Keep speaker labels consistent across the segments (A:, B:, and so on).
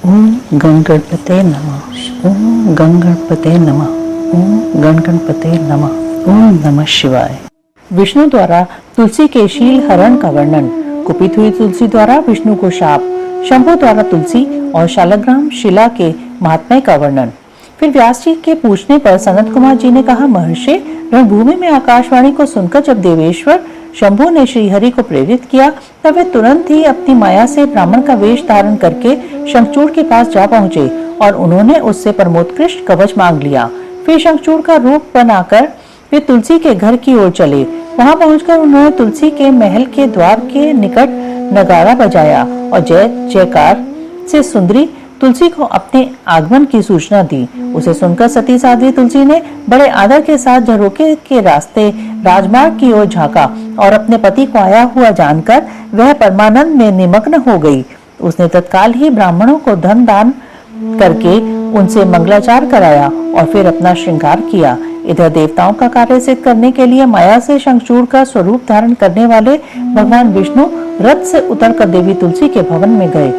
A: ओम गण गणपते नमः। ओम गण गणपते नमः। ओम गण गणपते नमः। ओम नमः शिवाय। विष्णु द्वारा तुलसी के शील हरण का वर्णन। कुपित हुई तुलसी द्वारा विष्णु को शाप। शंभु द्वारा तुलसी और शालग्राम शिला के महात्म्य का वर्णन। फिर व्यास जी के पूछने पर सनत कुमार जी ने कहा, महर्षि, रणभूमि में आकाशवाणी को सुनकर जब देवेश्वर शंभु ने श्रीहरि को प्रेरित किया, तब वे तुरंत ही अपनी माया से ब्राह्मण का वेश धारण करके शंखचूड़ के पास जा पहुंचे और उन्होंने उससे परमोत्कृष्ट कवच मांग लिया। फिर शंखचूड़ का रूप बनाकर वे तुलसी के घर की ओर चले। वहां पहुंचकर उन्होंने तुलसी के महल के द्वार के निकट नगाड़ा बजाया और जय जयकार से सुंदरी तुलसी को अपने आगमन की सूचना दी। उसे सुनकर सती साध्वी तुलसी ने बड़े आदर के साथ झरोके के रास्ते राजमार्ग की ओर झांका और अपने पति को आया हुआ जानकर वह परमानंद में निमग्न हो गई। उसने तत्काल ही ब्राह्मणों को धन दान करके उनसे मंगलाचार कराया और फिर अपना श्रृंगार किया। इधर देवताओं का कार्य सिद्ध करने के लिए माया से शंखचूड़ का स्वरूप धारण करने वाले भगवान विष्णु रथ से उतरकर देवी तुलसी के भवन में गए।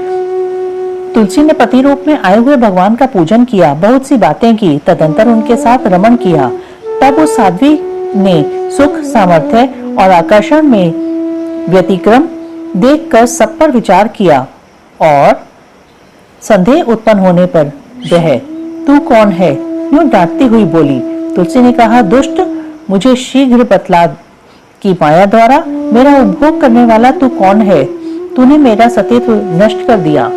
A: तुलसी ने पति रूप में आए हुए भगवान का पूजन किया, बहुत सी बातें की, तदंतर उनके साथ रमण किया। तब उस साध्वी ने सुख, सामर्थ्य और आकर्षण में व्यतिक्रम देखकर सब पर विचार किया और संदेह उत्पन्न होने पर वह, तू कौन है, यूं डांटती हुई बोली। तुलसी ने कहा, दुष्ट, मुझे शीघ्र बतला कि माया द्वारा मेरा उपभोग करने वाला तू कौन है। तूने मेरा सतीत्व नष्ट कर दिया,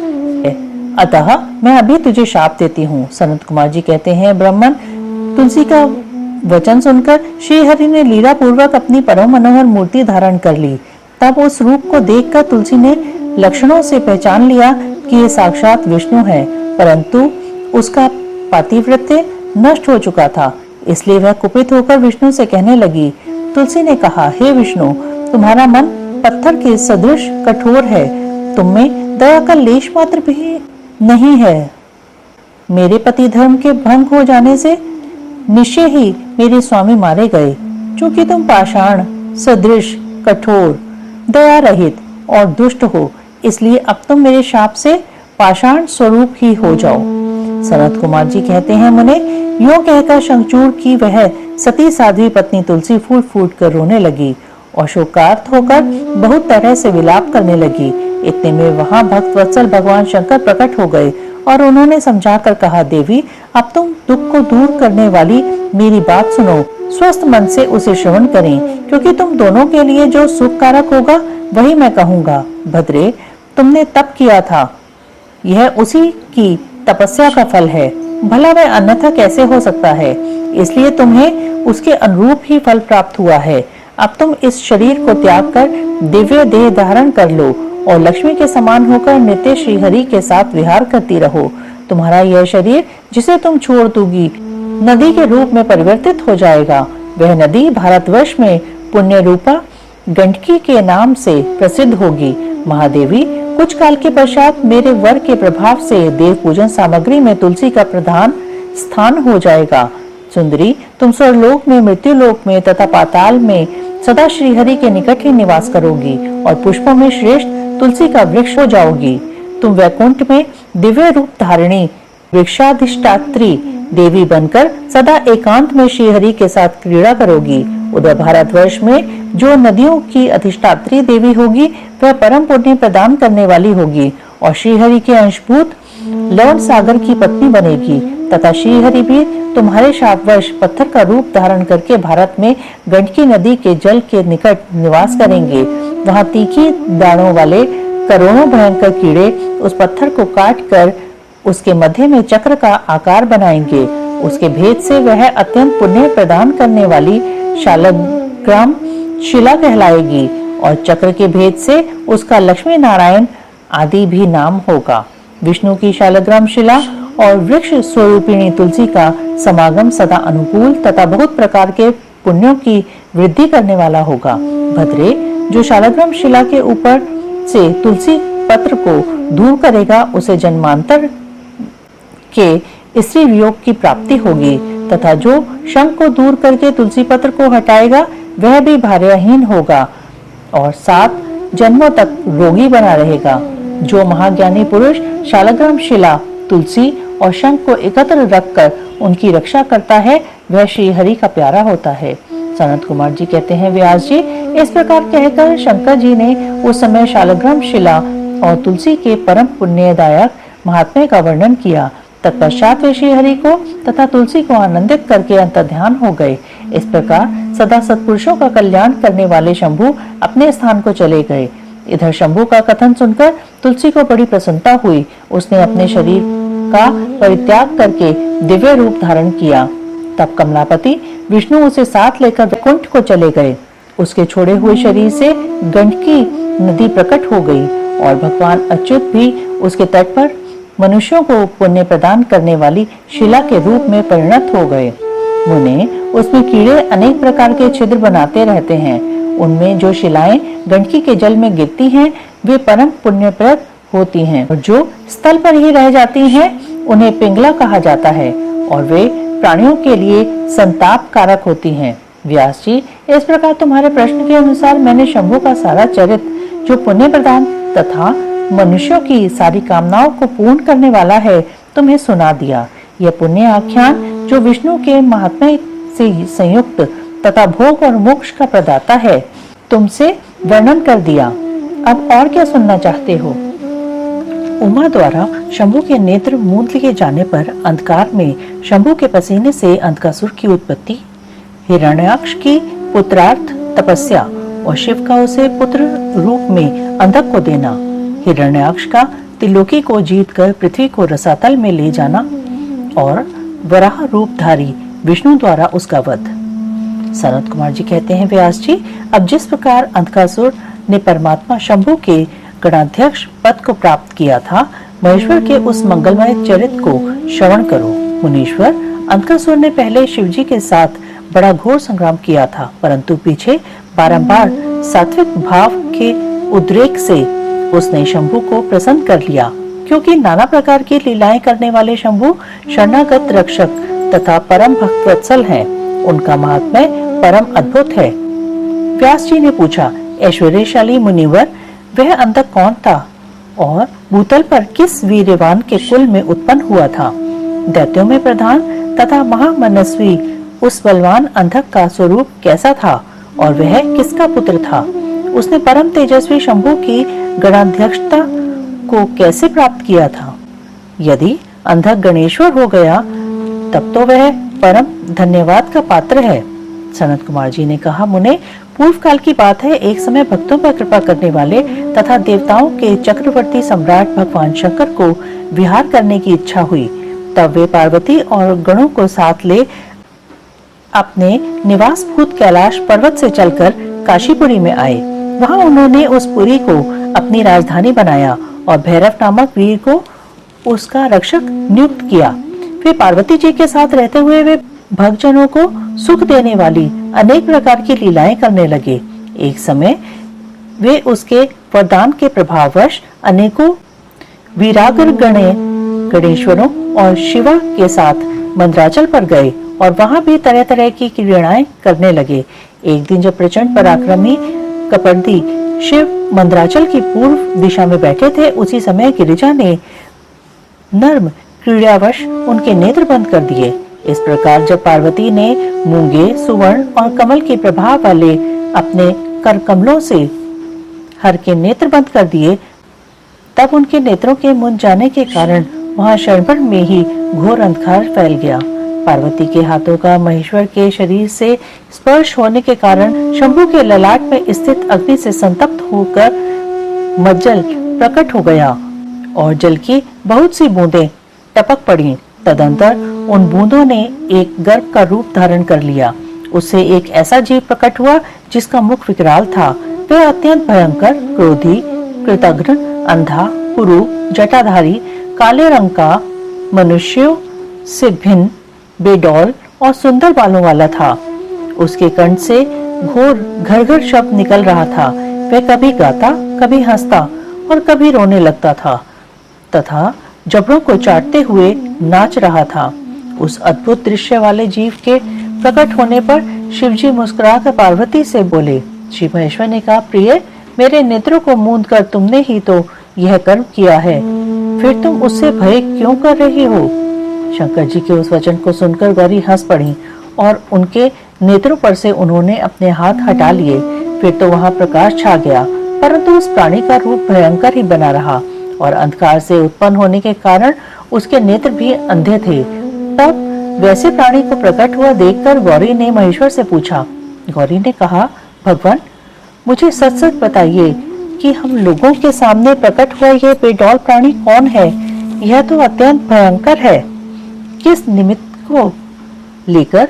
A: अतः मैं अभी तुझे शाप देती हूँ। सनत कुमार जी कहते हैं, ब्राह्मण तुलसी का वचन सुनकर श्रीहरि ने लीला पूर्वक अपनी परम मनोहर मूर्ति धारण कर ली। तब उस रूप को देखकर तुलसी ने लक्षणों से पहचान लिया कि ये साक्षात विष्णु है, परंतु उसका पातिव्रत्य नष्ट हो चुका था, इसलिए वह कुपित होकर विष्णु से कहने लगी। तुलसी ने कहा, हे विष्णु, तुम्हारा मन पत्थर के सदृश कठोर है, तुम में दया का लेश मात्र भी नहीं है। मेरे पति धर्म के भंग हो जाने से निश्चय ही मेरे स्वामी मारे गए। क्योंकि तुम पाषाण सदृश, कठोर, दया रहित और दुष्ट हो, इसलिए अब तुम मेरे शाप से पाषाण स्वरूप ही हो जाओ। सनत कुमार जी कहते हैं, मुने, यूं कहकर शंखचूड़ की वह सती साध्वी पत्नी तुलसी फूट फूट कर रोने लगी और शोकार्त होकर बहुत तरह से विलाप करने लगी। इतने में वहां भक्त वत्सल भगवान शंकर प्रकट हो गए और उन्होंने समझाकर कहा, देवी, अब तुम दुख को दूर करने वाली मेरी बात सुनो, स्वस्थ मन से उसे श्रवण करें, क्योंकि तुम दोनों के लिए जो सुख कारक होगा वही मैं कहूँगा। भद्रे, तुमने तप किया था, यह उसी की तपस्या का फल है, भला वह अन्यथा कैसे हो सकता है, इसलिए तुम्हें उसके अनुरूप ही फल प्राप्त हुआ है। अब तुम इस शरीर को त्याग कर दिव्य देह धारण कर लो और लक्ष्मी के समान होकर नित्य श्रीहरि के साथ विहार करती रहो। तुम्हारा यह शरीर जिसे तुम छोड़ दोगी नदी के रूप में परिवर्तित हो जाएगा। वह नदी भारतवर्ष में पुण्य रूपा गंडकी के नाम से प्रसिद्ध होगी। महादेवी, कुछ काल के पश्चात मेरे वर के प्रभाव से देव पूजन सामग्री में तुलसी का प्रधान स्थान हो जाएगा। सुंदरी, तुम स्वर्लोक में, मृत्यु लोक में तथा पाताल में सदा श्रीहरि के निकट ही निवास करोगी और पुष्पों में श्रेष्ठ तुलसी का वृक्ष हो जाओगी। तुम वैकुंठ में दिव्य रूप धारिणी वृक्षाधिष्ठात्री देवी बनकर सदा एकांत में श्रीहरि के साथ क्रीड़ा करोगी। उधर भारतवर्ष में जो नदियों की अधिष्ठात्री देवी होगी वह परम पुण्य प्रदान करने वाली होगी और श्रीहरि के अंशभूत लवण सागर की पत्नी बनेगी तथा श्रीहरि भी तुम्हारे शापवश पत्थर का रूप धारण करके भारत में गंडकी नदी के जल के निकट निवास करेंगे। वहां तीखी दाढ़ों वाले करोड़ों भयंकर कीड़े उस पत्थर को काट कर उसके मध्य में चक्र का आकार बनाएंगे। उसके भेद से वह अत्यंत पुण्य प्रदान करने वाली शालग्राम शिला कहलाएगी और चक्र के भेद से उसका लक्ष्मी नारायण आदि भी नाम होगा। विष्णु की शालग्राम शिला और वृक्ष स्वरूपिणी तुलसी का समागम सदा अनुकूल तथा बहुत प्रकार के पुण्यों की वृद्धि करने वाला होगा। भद्रे, जो शालग्राम शिला के ऊपर से तुलसी पत्र को दूर करेगा उसे जन्मांतर के स्त्री वियोग की प्राप्ति होगी तथा जो शंख को दूर करके तुलसी पत्र को हटाएगा वह भी भार्याहीन होगा और 7 जन्मों तक रोगी बना रहेगा। जो महाज्ञानी पुरुष शालग्राम शिला, तुलसी और शंख को एकत्र रखकर उनकी रक्षा करता है, वह श्री हरि का प्यारा होता है। सनत कुमार जी कहते हैं, व्यास जी, इस प्रकार कहकर शंकर जी ने उस समय शालग्राम शिला और तुलसी के परम पुण्यदायक महात्म्य का वर्णन किया। तत्पश्चात वे श्री हरि को तथा तुलसी को आनंदित करके अंतर्ध्यान हो गए। इस प्रकार सदा सत्पुरुषों का कल्याण करने वाले शंभु अपने स्थान को चले गए। इधर शंभु का कथन सुनकर तुलसी को बड़ी प्रसन्नता हुई। उसने अपने शरीर का परित्याग करके दिव्य रूप धारण किया। तब कमलापति विष्णु उसे साथ लेकर वैकुंठ को चले गए। उसके छोड़े हुए शरीर से गंडकी नदी प्रकट हो गई और भगवान अच्युत भी उसके तट पर मनुष्यों को पुण्य प्रदान करने वाली शिला के रूप में परिणत हो गए। मुने, उसमें कीड़े अनेक प्रकार के छिद्र बनाते रहते हैं। उनमें जो शिलाएं गंडकी के जल में गिरती हैं, वे परम पुण्यप्रद होती हैं, और जो स्थल पर ही रह जाती हैं, उन्हें पिंगला कहा जाता है और वे प्राणियों के लिए संताप कारक होती हैं। व्यास जी, इस प्रकार तुम्हारे प्रश्न के अनुसार मैंने शंभु का सारा चरित्र, जो पुण्य प्रदान तथा मनुष्यों की सारी कामनाओं को पूर्ण करने वाला है, तुम्हें सुना दिया। यह पुण्य आख्यान, जो विष्णु के महात्म्य से संयुक्त तथा भोग और मोक्ष का प्रदाता है, तुमसे वर्णन कर दिया। अब और क्या सुनना चाहते हो? उमा द्वारा शंभु के नेत्र मूंद लिए जाने पर अंधकार में शंभु के पसीने से अंधकासुर की उत्पत्ति, हिरण्याक्ष की पुत्रार्थ तपस्या और शिव का उसे पुत्र रूप में अंधक को देना, हिरण्याक्ष का त्रिलोकी को जीतकर पृथ्वी को रसातल में ले जाना और वराह रूपधारी विष्णु द्वारा उसका वध। सनत कुमार जी कहते हैं, व्यास जी, अब जिस प्रकार अंधकासुर ने परमात्मा शंभु के गणाध्यक्ष पद को प्राप्त किया था, महेश्वर के उस मंगलमय चरित्र को श्रवण करो। मुनीश्वर, अंधकासुर ने पहले शिवजी के साथ बड़ा घोर संग्राम किया था, परंतु पीछे बारंबार सात्विक भाव के उद्रेक से उसने शंभु को प्रसन्न कर लिया। क्योंकि नाना प्रकार की लीलाएं करने वाले शंभु शरणागत रक्षक तथा परम भक्तवत्सल हैं। उनका महात्म्य परम अद्भुत है। व्यास जी ने पूछा, ऐश्वर्यशाली मुनिवर, वह अंधक कौन था और भूतल पर किस वीर्यवान के कुल में उत्पन्न हुआ था? दैत्यों में प्रधान तथा महामनस्वी उस बलवान अंधक का स्वरूप कैसा था और वह किसका पुत्र था? उसने परम तेजस्वी शंभु की गणाध्यक्षता को कैसे प्राप्त किया था? यदि अंधक गणेश्वर हो गया तब तो वह परम धन्यवाद का पात्र है। सनत कुमार जी ने कहा, मुने, पूर्व काल की बात है, एक समय भक्तों पर कृपा करने वाले तथा देवताओं के चक्रवर्ती सम्राट भगवान शंकर को विहार करने की इच्छा हुई। तब वे पार्वती और गणों को साथ ले अपने निवास भूत कैलाश पर्वत से चलकर काशीपुरी में आए। वहां उन्होंने उस पुरी को अपनी राजधानी बनाया और भैरव नामक वीर को उसका रक्षक नियुक्त किया। वे पार्वती जी के साथ रहते हुए वे भक्तजनों को सुख देने वाली अनेक प्रकार की लीलाएं करने लगे। एक समय वे उसके वरदान के प्रभाववश अनेकों वीरागर गणेश्वरों और शिवा के साथ मंदराचल पर गए और वहां भी तरह तरह की क्रीड़ाएं करने लगे। एक दिन जब प्रचंड पराक्रमी कपर्दी शिव मंदराचल की पूर्व दिशा में बैठे थे, उसी समय गिरिजा ने नर्म क्रीड़ावश उनके नेत्र बंद कर दिए। इस प्रकार जब पार्वती ने मूंगे, सुवर्ण और कमल के प्रभाव वाले अपने कर कमलों से हर के नेत्र बंद कर दिए, तब उनके नेत्रों के मुंद जाने के कारण वहां क्षणभर में ही घोर अंधकार फैल गया। पार्वती के हाथों का महेश्वर के शरीर से स्पर्श होने के कारण शंभु के ललाट में स्थित अग्नि से संतप्त होकर मज्जल प्रकट हो गया और जल की बहुत सी बूंदें टपक पड़ी। तदंतर उन बूंदों ने एक गर्भ का रूप धारण कर लिया। उससे एक ऐसा जीव प्रकट हुआ जिसका मुख विकराल था। वह अत्यंत भयंकर, क्रोधी, कृतघ्न, अंधा, पुरु, जटाधारी, काले रंग का, मनुष्यों से भिन्न, बेडौल और सुंदर बालों वाला था। उसके कंठ से घोर घर्घर शब्द निकल रहा था। वह कभी गाता, कभी हंसता और कभी रोने लगता था तथा जबड़ों को चाटते हुए नाच रहा था। उस अद्भुत दृश्य वाले जीव के प्रकट होने पर शिवजी मुस्कुराकर पार्वती से बोले। श्री महेश्वर ने कहा, प्रिय, मेरे नेत्रों को मूंद कर तुमने ही तो यह कर्म किया है, फिर तुम उससे भय क्यों कर रही हो? शंकर जी के उस वचन को सुनकर गौरी हंस पड़ी और उनके नेत्रों पर से उन्होंने अपने हाथ हटा लिए। फिर तो वहां प्रकाश छा गया, परंतु उस प्राणी का रूप भयंकर ही बना रहा और अंधकार से उत्पन्न होने के कारण उसके नेत्र भी अंधे थे। तब वैसे प्राणी को प्रकट हुआ देखकर गौरी ने महेश्वर से पूछा। गौरी ने कहा, भगवान, मुझे सच सच बताइए कि हम लोगों के सामने प्रकट हुआ यह बेडौल प्राणी कौन है? यह तो अत्यंत भयंकर है। किस निमित्त को लेकर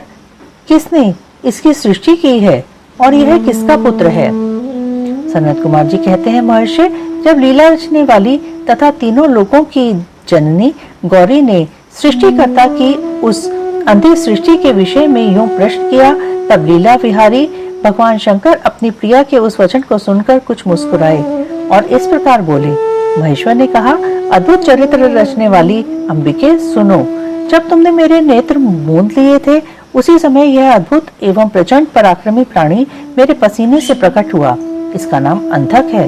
A: किसने इसकी सृष्टि की है और यह किसका पुत्र है? सनत कुमार जी कहते हैं, महर्षि, जब लीला रचने वाली तथा तीनों लोगों की जननी गौरी ने सृष्टिकर्ता की उस अंधी सृष्टि के विषय में यूं प्रश्न किया, तब लीला विहारी भगवान शंकर अपनी प्रिया के उस वचन को सुनकर कुछ मुस्कुराए और इस प्रकार बोले। महेश्वर ने कहा, अद्भुत चरित्र रचने वाली अंबिके, सुनो। जब तुमने मेरे नेत्र मूंद लिए थे, उसी समय यह अद्भुत एवं प्रचंड पराक्रमी प्राणी मेरे पसीने से प्रकट हुआ। इसका नाम अंधक है।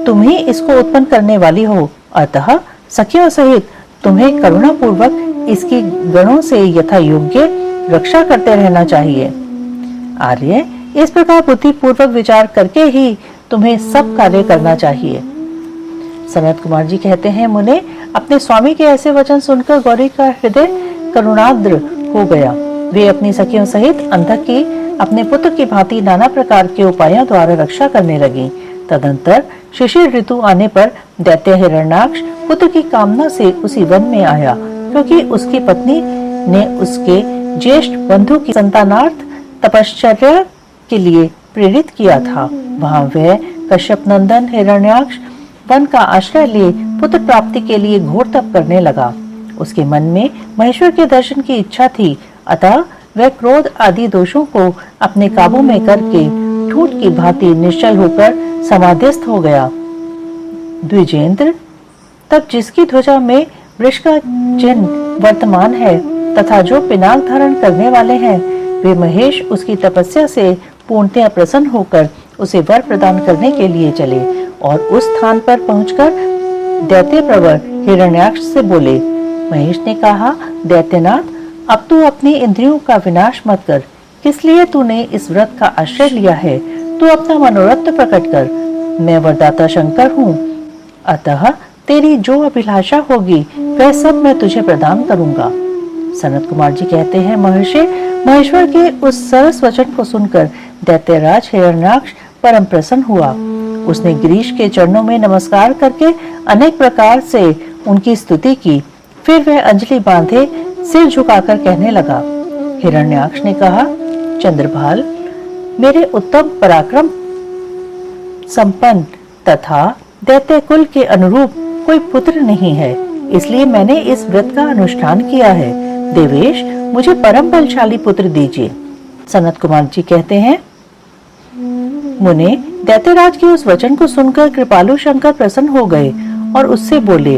A: तुम ही इसको उत्पन्न करने वाली हो, अतः सखियों सहित तुम्हें करुणा पूर्वक इसकी गणों से यथा योग्य रक्षा करते रहना चाहिए। आर्य, इस प्रकार बुद्धि पूर्वक विचार करके ही तुम्हें सब कार्य करना चाहिए। सनत कुमार जी कहते हैं, मुने, अपने स्वामी के ऐसे वचन सुनकर गौरी का हृदय करुणाद्र हो गया। वे अपनी सखियों सहित अंधक की अपने पुत्र की भांति नाना प्रकार के उपायों द्वारा रक्षा करने लगी। तदंतर शिशिर ऋतु आने पर दैत्य हिरण्याक्ष पुत्र की कामना से उसी वन में आया, क्योंकि उसकी पत्नी ने उसके ज्येष्ठ बंधु की संतानार्थ तपश्चर्या के लिए प्रेरित किया था। वहां वह कश्यप नंदन हिरण्याक्ष वन का आश्रय ले पुत्र प्राप्ति के लिए घोर तप करने लगा। उसके मन में महेश्वर के दर्शन की इच्छा थी, अतः वह क्रोध आदि दोषों को अपने काबू में करके ठूठ की भांति निश्चल होकर समाधिस्थ हो गया। द्विजेंद्र, तब जिसकी ध्वजा में वृष का चिन्ह वर्तमान है तथा जो पिनाक धारण करने वाले हैं, वे महेश उसकी तपस्या से पूर्णतया प्रसन्न होकर उसे वर प्रदान करने के लिए चले और उस स्थान पर पहुंचकर दैत्य प्रवर हिरण्याक्ष से बोले। महेश ने कहा, दैत्यनाथ, अब तू अपनी इंद्रियों का विनाश मत कर। किस लिए तूने इस व्रत का आश्रय लिया है? तू अपना मनोरथ प्रकट कर। मैं वरदाता शंकर हूँ, अतः तेरी जो अभिलाषा होगी वह सब मैं तुझे प्रदान करूंगा। सनत कुमार जी कहते हैं, महर्षि, महेश्वर के उस सरस वचन को सुनकर दैत्यराज हिरण्याक्ष परम प्रसन्न हुआ। उसने गिरीश के चरणों में नमस्कार करके अनेक प्रकार से उनकी स्तुति की। फिर वह अंजलि बांधे सिर झुकाकर कहने लगा। हिरण्याक्ष ने कहा, चंद्रभाल, मेरे उत्तम पराक्रम संपन्न तथा दैत्य कुल के अनुरूप कोई पुत्र नहीं है, इसलिए मैंने इस व्रत का अनुष्ठान किया है। देवेश, मुझे परम बलशाली पुत्र दीजिए। सनत कुमार जी कहते हैं, मुने, दैत्यराज के उस वचन को सुनकर कृपालु शंकर प्रसन्न हो गए और उससे बोले,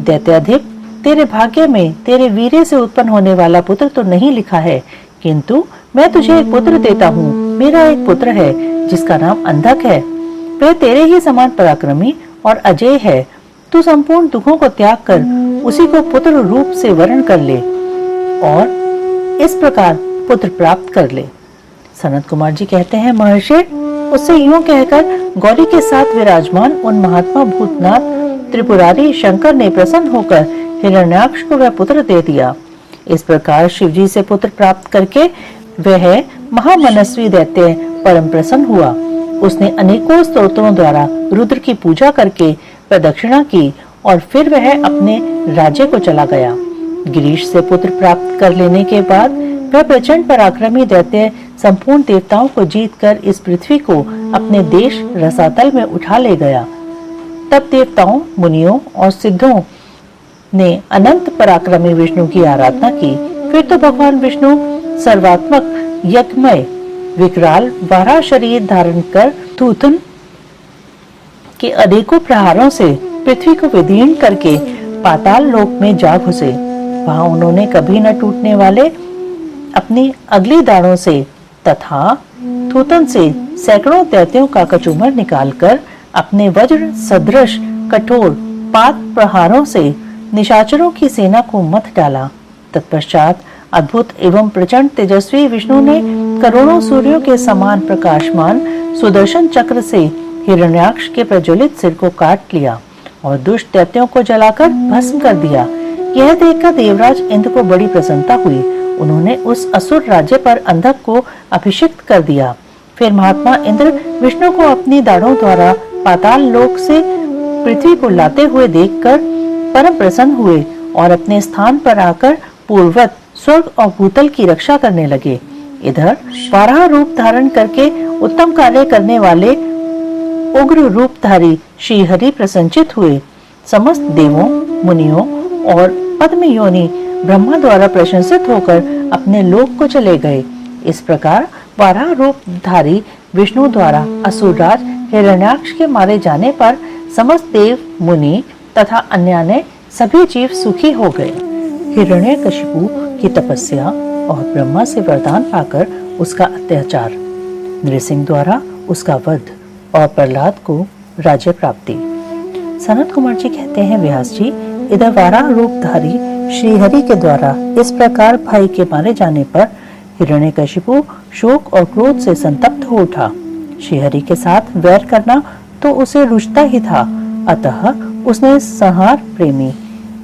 A: दैत्याधिप, तेरे भाग्य में तेरे वीर्य से उत्पन्न होने वाला पुत्र तो नहीं लिखा है, किंतु मैं तुझे एक पुत्र देता हूँ। मेरा एक पुत्र है जिसका नाम अंधक है। वह तेरे ही समान पराक्रमी और अजय है। तू संपूर्ण दुखों को त्याग कर उसी को पुत्र रूप से वर्ण कर ले और इस प्रकार पुत्र प्राप्त कर ले। सनत कुमार जी कहते हैं, महर्षि, उससे यूं कहकर गौरी के साथ विराजमान उन महात्मा भूतनाथ त्रिपुरारी शंकर ने प्रसन्न होकर हिरण्याक्ष को वह पुत्र दे दिया। इस प्रकार शिवजी से पुत्र प्राप्त करके वह महामनस्वी दैत्य परम प्रसन्न हुआ। उसने अनेकों स्तोत्रों द्वारा रुद्र की पूजा करके प्रदक्षिणा की और फिर वह अपने राज्य को चला गया। गिरीश से पुत्र प्राप्त कर लेने के बाद वह प्रचंड पराक्रमी दैत्य संपूर्ण देवताओं को जीतकर इस पृथ्वी को अपने देश रसातल में उठा ले गया। तब देवताओं, मुनियों और सिद्धों ने अनंत पराक्रमी विष्णु की आराधना की। फिर तो भगवान विष्णु सर्वात्मक यज्ञमय विकराल वारा शरीर धारण कर थूथन के अनेकों प्रहारों से पृथ्वी को विदीर्ण करके पाताल लोक में जा घुसे। वहां उन्होंने कभी न टूटने वाले अपनी अगली दाढ़ों से तथा थूथन से सैकड़ों दैत्यों का कचूमर निकालकर अपने वज्र सदृश कठोर पाद प्रहारों से निशाचरों की सेना को मत डाला। तत्पश्चात अद्भुत एवं प्रचंड तेजस्वी विष्णु ने करोड़ों सूर्यों के समान प्रकाशमान सुदर्शन चक्र से हिरण्याक्ष के प्रज्वलित सिर को काट लिया और दुष्ट दैत्यों को जलाकर भस्म कर दिया। यह देखकर देवराज इंद्र को बड़ी प्रसन्नता हुई। उन्होंने उस असुर राज्य पर अंधक को अभिषिक्त कर दिया। फिर महात्मा इंद्र विष्णु को अपनी दाढ़ों द्वारा पाताल लोक से पृथ्वी को लाते हुए देखकर परम प्रसन्न हुए और अपने स्थान पर आकर पूर्ववत स्वर्ग और भूतल की रक्षा करने लगे। इधर वाराह रूप धारण करके उत्तम कार्य करने वाले उग्र रूपधारी श्री हरि प्रसन्नचित हुए। समस्त देवों, मुनियों और पद्म योनि ब्रह्मा द्वारा प्रशंसित होकर अपने लोक को चले गए। इस प्रकार वाराह रूपधारी विष्णु द्वारा असुरराज हिरण्याक्ष के मारे जाने पर समस्त देव, मुनि तथा अन्य सभी जीव सुखी हो गए। हिरण्यकशिपु की तपस्या और ब्रह्मा से वरदान पाकर उसका अत्याचार, नृसिंह द्वारा उसका वध और प्रहलाद को राज्य प्राप्ति। सनत कुमार जी कहते हैं, व्यास जी, इधर वाराह रूपधारी श्री हरि के द्वारा इस प्रकार भाई के मारे जाने पर हिरण्यकशिपु शोक और क्रोध से संतप्त हो उठा। श्री हरि के साथ वैर करना तो उसे रुचता ही था, अतः उसने संहार प्रेमी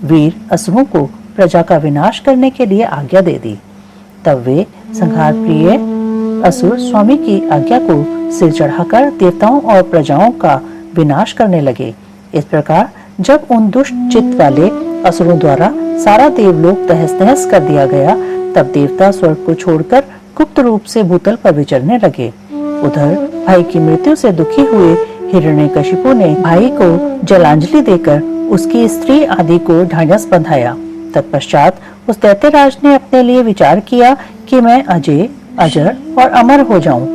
A: वीर असुरों को प्रजा का विनाश करने के लिए आज्ञा दे दी। तब वे संहार प्रिय असुर स्वामी की आज्ञा को सिर चढ़ाकर देवताओं और प्रजाओं का विनाश करने लगे। इस प्रकार जब उन दुष्ट चित्त वाले असुरों द्वारा सारा देवलोक तहस नहस कर दिया गया, तब देवता स्वर्ग को छोड़कर गुप्त रूप से भूतल पर विचरने लगे। उधर भाई की मृत्यु से दुखी हुए हिरण्यकशिपु ने भाई को जलांजलि देकर उसकी स्त्री आदि को ढांढस बंधाया। तत्पश्चात उस दैत्यराज ने अपने लिए विचार किया कि मैं अजय, अजर और अमर हो जाऊं।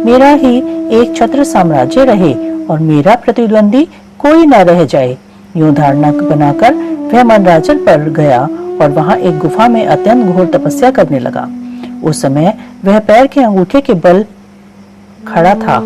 A: मेरा ही एक छत्र साम्राज्य रहे और मेरा प्रतिद्वंदी कोई न रह जाए। यूं धारणा बनाकर वह मनराजन पर गया और वहां एक गुफा में अत्यंत घोर तपस्या करने लगा। उस समय वह पैर के अंगूठे के बल खड़ा था।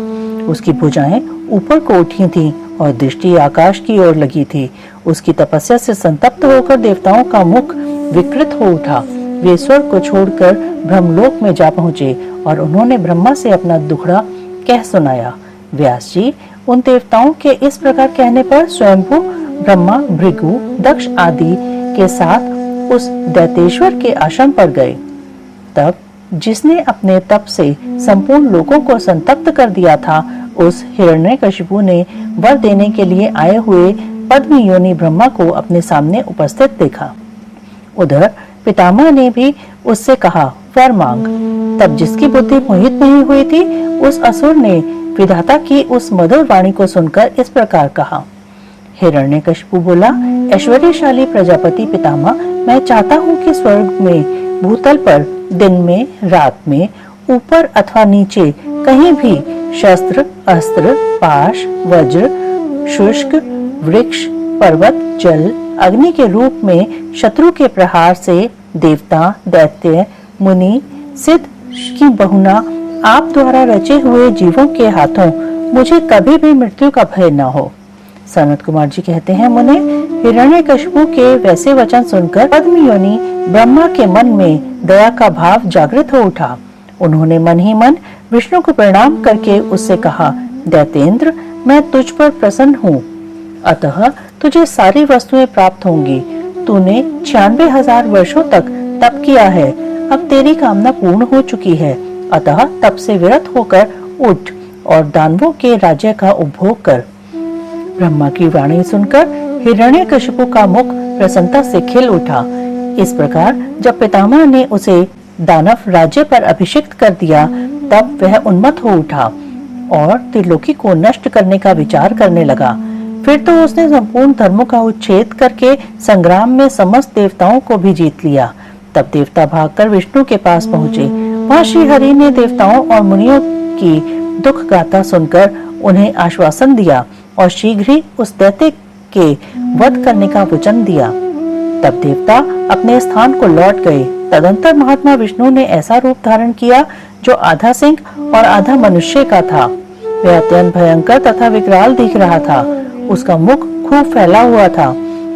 A: उसकी भुजाएं ऊपर को उठी थीं और दृष्टि आकाश की ओर लगी थी। उसकी तपस्या से संतप्त होकर देवताओं का मुख विकृत हो उठा। वे स्वर्ग को छोड़कर ब्रह्मलोक में जा पहुंचे और उन्होंने ब्रह्मा से अपना दुखड़ा कह सुनाया। व्यास जी, उन देवताओं के इस प्रकार कहने पर स्वयंभू ब्रह्मा, भृगु, दक्ष आदि के साथ उस दैतेश्वर के आश्रम पर गए। तब जिसने अपने तप से संपूर्ण लोगों को संतप्त कर दिया था, उस हिरण्यकशिपु ने वर देने के लिए आए हुए पद्म योनि ब्रह्मा को अपने सामने उपस्थित देखा। उधर पितामह ने भी उससे कहा, वर मांग। तब जिसकी बुद्धि मोहित नहीं हुई थी, उस असुर ने विधाता की उस मधुर वाणी को सुनकर इस प्रकार कहा। हिरण्यकशिपु बोला, ऐश्वर्यशाली प्रजापति पितामह, मैं चाहता हूँ कि स्वर्ग में, भूतल पर, दिन में, रात में, ऊपर अथवा नीचे कहीं भी शस्त्र, अस्त्र, पाश, वज्र, शुष्क, वृक्ष, पर्वत, जल, अग्नि के रूप में शत्रु के प्रहार से देवता, दैत्य, मुनि, सिद्ध की बहुना आप द्वारा रचे हुए जीवों के हाथों मुझे कभी भी मृत्यु का भय न हो। सनत कुमार जी कहते हैं, मुने, हिरण्यकशिपु के वैसे वचन सुनकर पद्म योनि ब्रह्मा के मन में दया का भाव जागृत हो उठा। उन्होंने मन ही मन विष्णु को प्रणाम करके उससे कहा, दैतेंद्र, मैं तुझ पर प्रसन्न हूँ, अतः तुझे सारी वस्तुएं प्राप्त होंगी। तूने 96,000 वर्षों तक तप किया है, अब तेरी कामना पूर्ण हो चुकी है, अतः तप से विरत होकर उठ और दानवों के राज्य का उपभोग कर। ब्रह्मा की वाणी सुनकर हिरण्यकशिपु का मुख प्रसन्नता से खिल उठा। इस प्रकार जब पितामह ने उसे दानव राज्य पर अभिषिक्त कर दिया, तब वह उन्मत्त हो उठा और त्रिलोकी को नष्ट करने का विचार करने लगा। फिर तो उसने संपूर्ण धर्मों का उच्छेद करके संग्राम में समस्त देवताओं को भी जीत लिया। तब देवता भागकर विष्णु के पास पहुँचे। वहाँ श्री हरि ने देवताओं और मुनियों की दुख गाथा सुनकर उन्हें आश्वासन दिया और शीघ्र ही उस दैत्य के वध करने का वचन दिया। तब देवता अपने स्थान को लौट गए। तदंतर महात्मा विष्णु ने ऐसा रूप धारण किया जो आधा सिंह और आधा मनुष्य का था। वह अत्यंत भयंकर तथा विकराल दिख रहा था। उसका मुख खूब फैला हुआ था।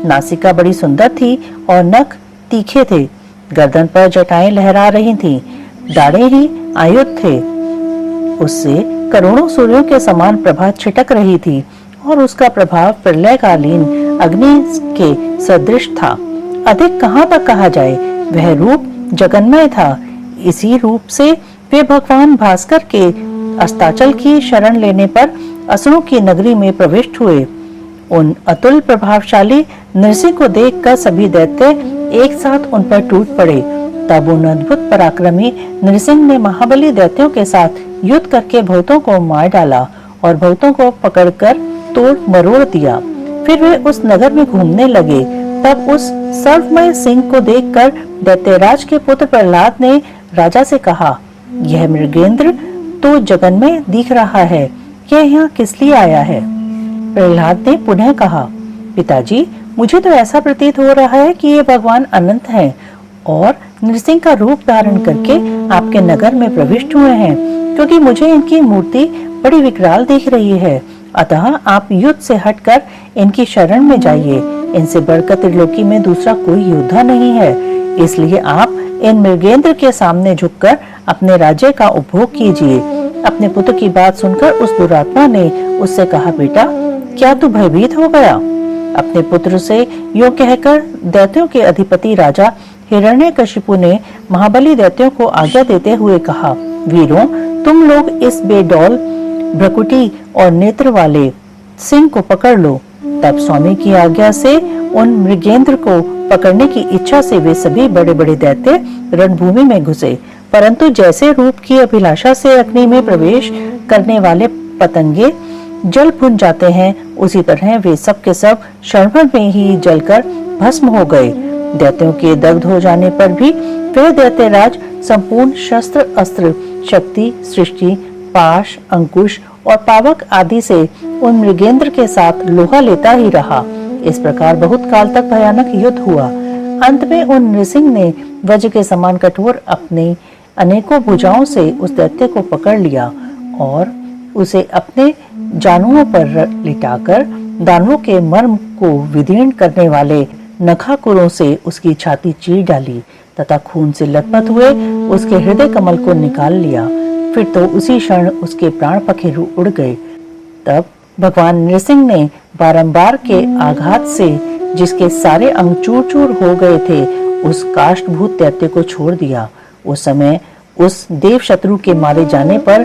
A: नासिका बड़ी सुंदर थी और नख तीखे थे। गर्दन पर जटाएं लहरा रही थीं। दाढ़ें ही आयुध थे। उससे करोड़ों सूर्यों के समान प्रभा छिटक रही थी और उसका प्रभाव प्रलयकालीन अग्नि के सदृश था। अधिक कहाँ तक कहा जाए, वह रूप जगन्मय था। इसी रूप से वे भगवान भास्कर के अस्ताचल की शरण लेने पर असुरों की नगरी में प्रविष्ट हुए। उन अतुल प्रभावशाली नृसिंह को देखकर सभी दैत्य एक साथ उन पर टूट पड़े। तब उन अद्भुत पराक्रमी नृसिंह ने महाबली दैत्यों के साथ युद्ध करके भूतों को मार डाला और भूतों को पकड़कर तोड़ मरोड़ दिया। फिर वे उस नगर में घूमने लगे। तब उस सर्वमय सिंह को देखकर दैत्यराज के पुत्र प्रहलाद ने राजा से कहा, यह मृगेंद्र तो जगन्मय दिख रहा है, यह यहाँ किस लिए आया है? प्रहलाद ने पुनः कहा, पिताजी, मुझे तो ऐसा प्रतीत हो रहा है कि ये भगवान अनंत हैं और नृसिंह का रूप धारण करके आपके नगर में प्रविष्ट हुए हैं, क्योंकि मुझे इनकी मूर्ति बड़ी विकराल दिख रही है। अतः आप युद्ध से हटकर इनकी शरण में जाइए। इनसे बढ़कर त्रिलोकी में दूसरा कोई योद्धा नहीं है, इसलिए आप इन मृगेंद्र के सामने झुककर अपने राज्य का उपभोग कीजिए। अपने पुत्र की बात सुनकर उस दुरात्मा ने उससे कहा, बेटा, क्या तू भयभीत हो गया? अपने पुत्र से यूं कहकर दैत्यों के अधिपति राजा हिरण्यकशिपु ने महाबली दैत्यों को आज्ञा देते हुए कहा, वीरों, तुम लोग इस बेडौल, भ्रकुटी और नेत्र वाले सिंह को पकड़ लो। तब स्वामी की आज्ञा से उन मृगेंद्र को पकड़ने की इच्छा से वे सभी बड़े बड़े दैत्य रणभूमि में घुसे। परंतु जैसे रूप की अभिलाषा से अग्नि में प्रवेश करने वाले पतंगे जल भुन जाते हैं, उसी तरह वे सब के सब क्षण में ही जलकर भस्म हो गए। दैत्यों के दग्ध हो जाने पर भी वे दैत्यराज संपूर्ण शस्त्र अस्त्र शक्ति सृष्टि पाश अंकुश और पावक आदि से उन मृगेंद्र के साथ लोहा लेता ही रहा। इस प्रकार बहुत काल तक भयानक युद्ध हुआ। अंत में उन नृसिंह ने वज्र के समान कठोर अपने अनेकों भुजाओं से उस दैत्य को पकड़ लिया और उसे अपने जानुओं पर लिटाकर दानवों के मर्म को विदीर्ण करने वाले नखाकुरों से उसकी छाती चीर डाली तथा खून से लथपथ हुए उसके हृदय कमल को निकाल लिया। फिर तो उसी क्षण उसके प्राण पखेरु उड़ गए। तब भगवान नृसिंह ने बारंबार के आघात से जिसके सारे अंग चूर चूर हो गए थे, उस काष्ठभूत दैत्य को छोड़ दिया। उस समय उस देव शत्रु के मारे जाने पर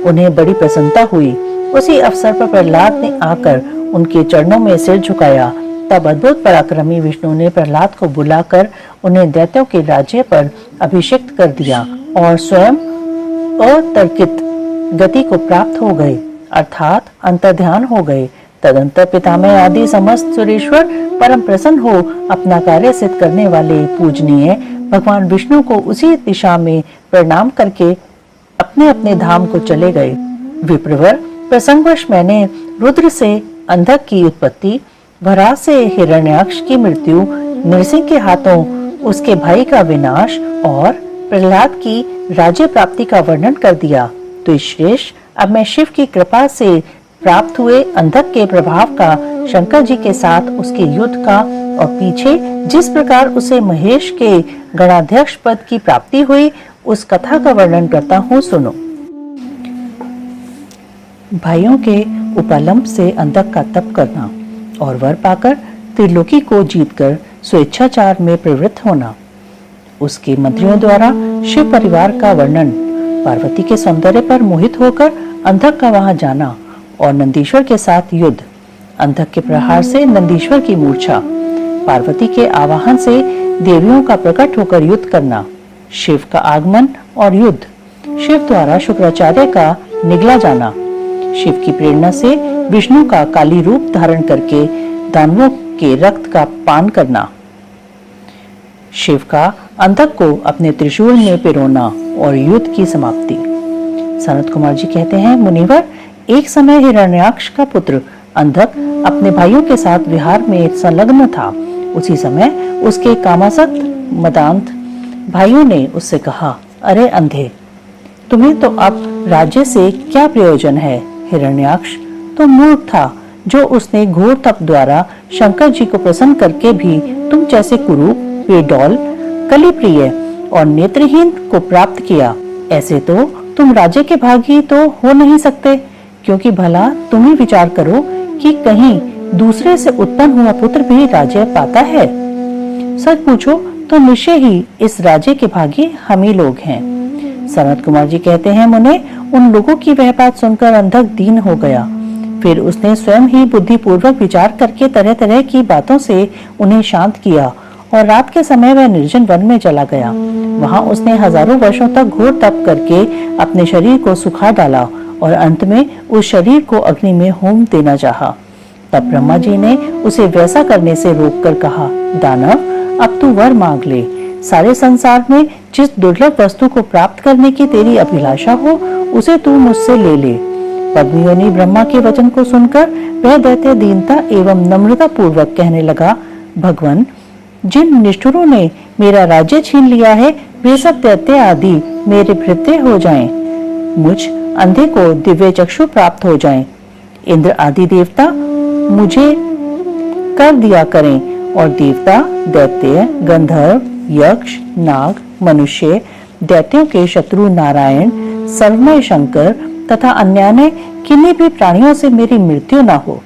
A: उन्हें बड़ी प्रसन्नता हुई। उसी अवसर पर प्रहलाद ने आकर उनके चरणों में सिर झुकाया। तब अद्भुत पराक्रमी विष्णु ने प्रहलाद को बुलाकर उन्हें दैत्यों के राज्य पर अभिषिक्त कर दिया और स्वयं अतर्कित गति को प्राप्त हो गए, अर्थात अंतर्ध्यान हो गए। तदंतर पितामह आदि समस्त सुरेश्वर परम प्रसन्न हो अपना कार्य सिद्ध करने वाले पूजनीय भगवान विष्णु को उसी दिशा में प्रणाम करके अपने अपने धाम को चले गए। विप्रवर, प्रसंगवश मैंने रुद्र से अंधक की उत्पत्ति, वराह से हिरण्याक्ष की मृत्यु, नृसिंह के हाथों उसके भाई का विनाश और प्रहलाद की राज्य प्राप्ति का वर्णन कर दिया। तो श्रेष्ठ, अब मैं शिव की कृपा से प्राप्त हुए अंधक के प्रभाव का, शंकर जी के साथ उसके युद्ध का और पीछे जिस प्रकार उसे महेश के गणाध्यक्ष पद की प्राप्ति हुई, उस कथा का वर्णन करता हूँ, सुनो। भाइयों के उपलम्ब से अंधक का तप करना और वर पाकर त्रिलोकी को जीतकर स्वेच्छाचार में प्रवृत्त होना, उसके मंत्रियों द्वारा शिव परिवार का वर्णन, पार्वती के सौंदर्य पर मोहित होकर अंधक का वहां जाना और नंदीश्वर के साथ युद्ध, अंधक के प्रहार से नंदीश्वर की मूर्छा, पार्वती के आवाहन से देवियों का प्रकट होकर युद्ध करना, शिव का आगमन और युद्ध, शिव द्वारा शुक्राचार्य का निगला जाना, शिव की प्रेरणा से विष्णु का काली रूप धारण करके दानवों के रक्त का पान करना, शिव का अंधक को अपने त्रिशूल में पिरोना और युद्ध की समाप्ति। सनत कुमार जी कहते हैं, मुनिवर, एक समय हिरण्याक्ष का पुत्र अंधक अपने भाइयों के साथ विहार में संलग्न था। उसी समय उसके कामासक्त मदांत भाइयों ने उससे कहा, अरे अंधे, तुम्हें तो अब राज्य से क्या प्रयोजन है? हिरण्याक्ष तो मूर्ख था, जो उसने घोर तप द्वारा शंकर जी को प्रसन्न करके भी तुम जैसे कुरूप, बेडौल, कलिप्रिय और नेत्रहीन को प्राप्त किया। ऐसे तो तुम राज्य के भागी तो हो नहीं सकते, क्योंकि भला तुम ही विचार करो कि कहीं दूसरे से उत्पन्न हुआ पुत्र भी राज्य पाता है। सच पूछो तो निश्चय ही इस राज्य के भागी हम ही लोग हैं। सनत कुमार जी कहते हैं, मुने, उन लोगों की वह बात सुनकर अंधक दीन हो गया। फिर उसने स्वयं ही बुद्धिपूर्वक विचार करके तरह तरह की बातों से उन्हें शांत किया और रात के समय वह निर्जन वन में चला गया। वहां उसने हजारों वर्षों तक घोर तप करके अपने शरीर को सुखा डाला और अंत में उस शरीर को अग्नि में होम देना चाहा। तब ब्रह्मा जी ने उसे वैसा करने से रोककर कहा, दानव, अब तू वर मांग ले। सारे संसार में जिस दुर्लभ वस्तु को प्राप्त करने की तेरी अभिलाषा हो, उसे तू मुझसे ले ले। पद्मयोनि ब्रह्मा के वचन को सुनकर वह दैत्य दीनता एवं नम्रता पूर्वक कहने लगा, भगवान, जिन निष्ठुरों ने मेरा राज्य छीन लिया है, वे सब दैत्य आदि मेरे भृत्य हो जाएं। मुझ अंधे को दिव्य चक्षु प्राप्त हो जाएं। इंद्र आदि देवता मुझे कर दिया करें और देवता, दैत्य, गंधर्व, यक्ष, नाग, मनुष्य, दैत्यों के शत्रु नारायण, सर्वमय शंकर तथा अन्यान्य किन्हीं भी प्राणियों से मेरी मृत्यु न हो।